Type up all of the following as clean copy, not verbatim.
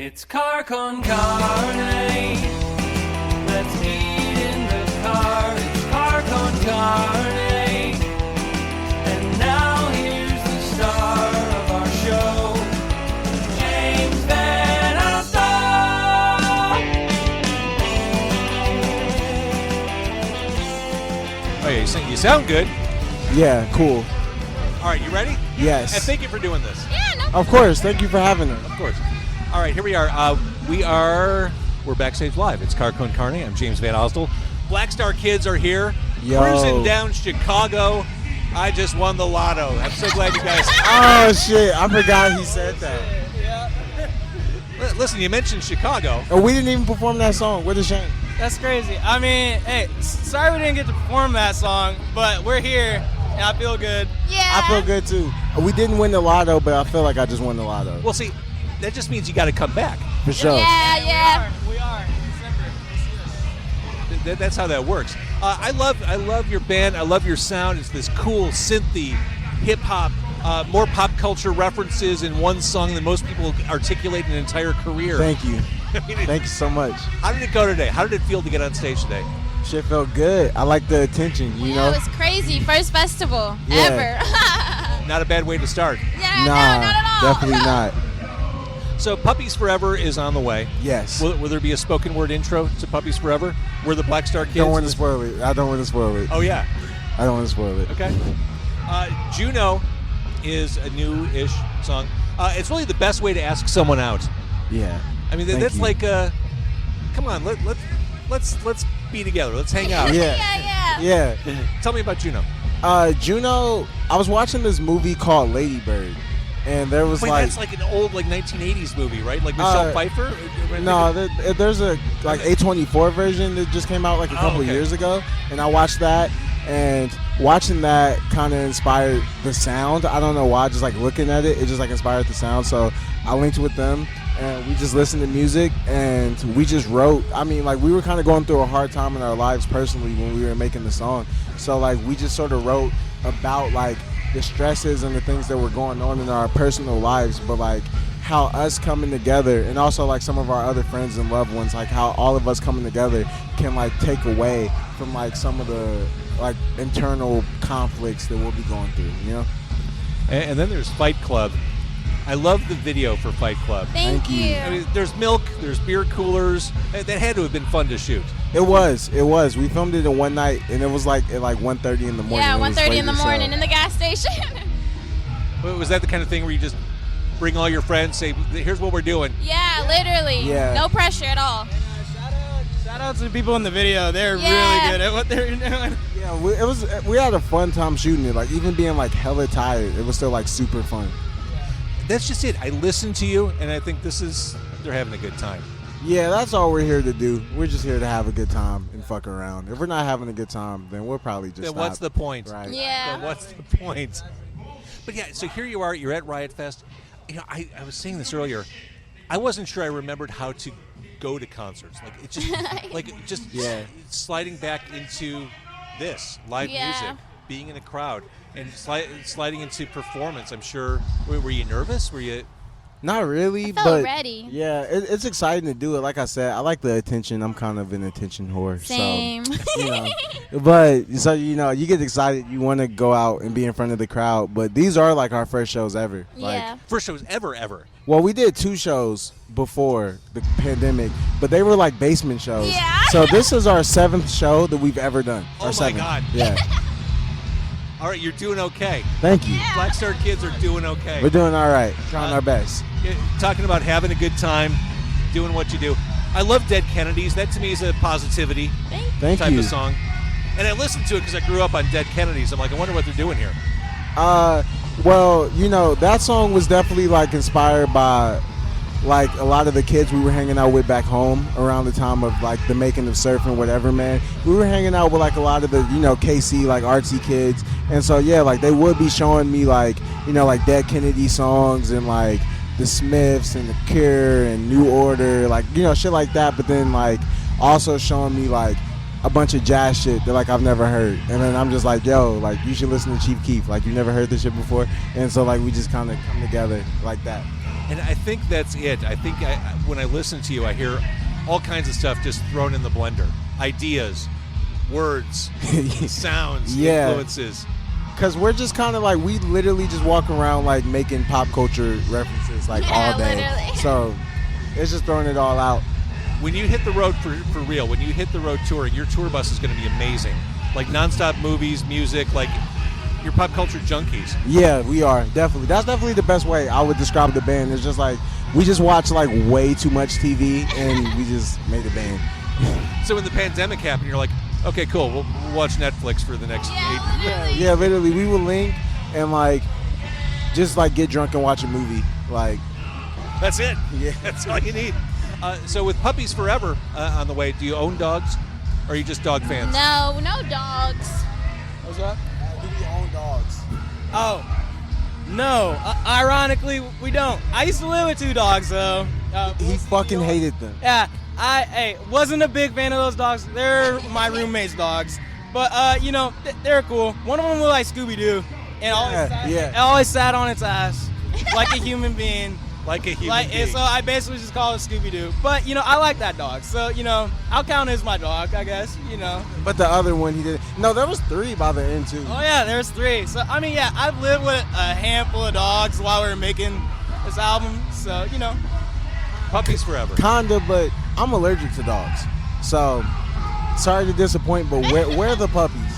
It's Car Con Carne. Let's eat in the car. It's Car Con Carne. And now here's the star of our show, James Van Alstyne. Oh, yeah, you sound good. Yeah, cool. All right, you ready? Yes. And thank you for doing this. Of course. Thank you for having us. Of course. All right, here we are. We're backstage live. It's Car Con Carne. I'm James Van Alstyne. BLACKSTARKIDS are here. Yo. Cruising down Chicago. I just won the lotto. I'm so glad you guys. Oh, shit. I forgot he said that. Listen, you mentioned Chicago. And we didn't even perform that song. What a shame. That's crazy. I mean, hey, sorry we didn't get to perform that song, but we're here, and I feel good. Yeah. I feel good, too. We didn't win the lotto, but I feel like I just won the lotto. Well, see, that just means you got to come back. For sure. Yeah. We are. December. That's how that works. I love your band. I love your sound. It's this cool synthy, hip hop, more pop culture references in one song than most people articulate in an entire career. Thank you. I mean, Thank you so much. How did it go today? How did it feel to get on stage today? Shit felt good. I like the attention, you know? It was crazy. First festival Yeah. ever. Not a bad way to start. Yeah, Nah, no, not at all. definitely not. So Puppies Forever is on the way. Yes. Will there be a spoken word intro to Puppies Forever? We're the BLACKSTARKIDS. Don't want to spoil it. I don't want to spoil it. Oh, yeah. I don't want to spoil it. Okay. Juno is a new-ish song. It's really the best way to ask someone out. Yeah. I mean, Thank that's you. like, come on, let's be together. Let's hang out. Yeah. Yeah. Tell me about Juno. Juno, I was watching this movie called Lady Bird, and there was Wait, like... that's like an old 1980s movie, right? Like Michelle Pfeiffer? No, there's a like A24 version that just came out like a couple years ago, and I watched that, and watching that kind of inspired the sound. I don't know why, just like looking at it just like inspired the sound. So I linked with them, and we just listened to music, and we just wrote. I mean, like we were kind of going through a hard time in our lives personally when we were making the song. So like we just sort of wrote about like the stresses and the things that were going on in our personal lives, but like how us coming together, and also like some of our other friends and loved ones, like how all of us coming together can like take away from like some of the like internal conflicts that we'll be going through, you know? And then there's Fight Club. I love the video for Fight Club. Thank you. I mean, there's milk, there's beer coolers. That had to have been fun to shoot. It was. We filmed it in one night, and it was like at like 1:30 in the morning. Yeah, It was 1:30 late in the as hell. morning in the gas station. Was that the kind of thing where you just bring all your friends, say, here's what we're doing? Yeah, literally. Yeah. No pressure at all. Shout out to the people in the video. They're Yeah. really good at what they're doing. Yeah, we had a fun time shooting it. Like even being like hella tired, it was still like super fun. That's just it. I listen to you, and I think they're having a good time. Yeah, that's all we're here to do. We're just here to have a good time and fuck around. If we're not having a good time, then we'll probably just Then stop. what's the point? Right. Yeah. Then what's the point? But yeah, so here you are. You're at Riot Fest. You know, I was saying this earlier. I wasn't sure I remembered how to go to concerts. Like it's just Yeah. sliding back into this live Yeah. music, being in a crowd, and sliding into performance. I'm sure. Were you nervous? Were you? Not really, felt but ready. yeah, it's exciting to do it. Like I said, I like the attention. I'm kind of an attention whore. Same. So, you know, but so you know, you get excited. You want to go out and be in front of the crowd. But these are like our first shows ever. Yeah. Like, First shows ever. well, we did 2 shows before the pandemic, but they were like basement shows. Yeah. So this is our 7th show that we've ever done. Oh Our my 7th. God. Yeah. All right, you're doing okay. Thank you. BLACKSTARKIDS are doing okay. We're doing all right. Trying our best. Talking about having a good time, doing what you do. I love Dead Kennedys. That to me is a positivity Thank type you. of song. And I listened to it because I grew up on Dead Kennedys. I'm like, I wonder what they're doing here. Well, you know, that song was definitely like inspired by like a lot of the kids we were hanging out with back home around the time of like the making of Surfing whatever, man. We were hanging out with like a lot of the, you know, KC like artsy kids. And so yeah, like they would be showing me like, you know, like Dead Kennedy songs and like the Smiths and the Cure and New Order, like, you know, shit like that, but then like also showing me like a bunch of jazz shit that like I've never heard, and then I'm just like, yo, like you should listen to Chief Keef, like you never heard this shit before, and so like we just kind of come together like that. And I think that's it. I think when I listen to you, I hear all kinds of stuff just thrown in the blender. Ideas, words, sounds, influences. Because we're just kind of like, we literally just walk around like making pop culture references like all day. Literally. So it's just throwing it all out. When you hit the road for real, when you hit the road touring, your tour bus is going to be amazing. Like nonstop movies, music, like you're pop culture junkies. Yeah, we are, definitely. That's definitely the best way I would describe the band. It's just like, we just watch like way too much TV and we just made a band. So when the pandemic happened, you're like, okay, cool, we'll watch Netflix for the next 8 literally. Yeah, literally, we would link and like just like get drunk and watch a movie. Like, That's it. Yeah. That's all you need. So with Puppies Forever on the way, do you own dogs? Or are you just dog fans? No dogs. What's up? do we own dogs? Oh, no. Ironically, we don't. I used to live with 2 dogs, though. He fucking hated them. Yeah, I wasn't a big fan of those dogs. They're my roommate's dogs. But, you know, they're cool. One of them looked like Scooby-Doo. And always sat on its ass like a human being. Like a human being. And so I basically just call it Scooby-Doo. But, you know, I like that dog. So, you know, I'll count it as my dog, I guess, you know. But the other one he didn't. No, there was 3 by the end too. Oh, yeah, there's 3. So, I mean, yeah, I've lived with a handful of dogs while we were making this album. So, you know. Puppies Forever. Kinda, but I'm allergic to dogs. So, sorry to disappoint, but where are the puppies?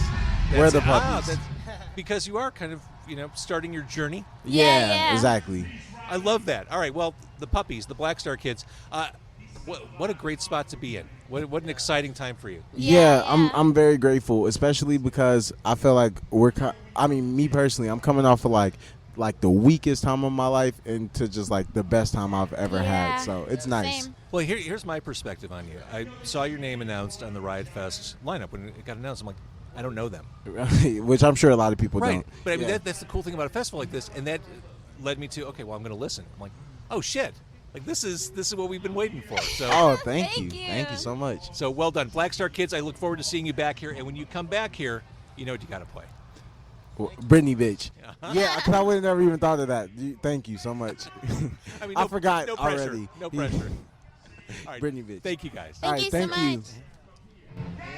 Where are the puppies? Because you are kind of, you know, starting your journey. Yeah. Exactly. I love that. All right, well, the puppies, the Black Star Kids, what a great spot to be in. What an exciting time for you. Yeah, I'm very grateful, especially because I feel like me personally, I'm coming off of like the weakest time of my life into just like the best time I've ever had. So it's nice. Same. Well, here's my perspective on you. I saw your name announced on the Riot Fest lineup when it got announced. I'm like, I don't know them. Which I'm sure a lot of people Right. don't. But I mean, that's the cool thing about a festival like this, and that led me to, okay, well, I'm going to listen. I'm like, oh shit, like this is what we've been waiting for. So, Oh, thank you. Thank you. Thank you so much. so well done, Black Star Kids. I look forward to seeing you back here, and when you come back here, you know what you got to play. Brittany bitch. Yeah, because I would have never even thought of that. Thank you so much. I mean, I forgot no pressure. already. No pressure. All right, Brittany bitch. Thank you guys. Thank All right, you so thank you. much.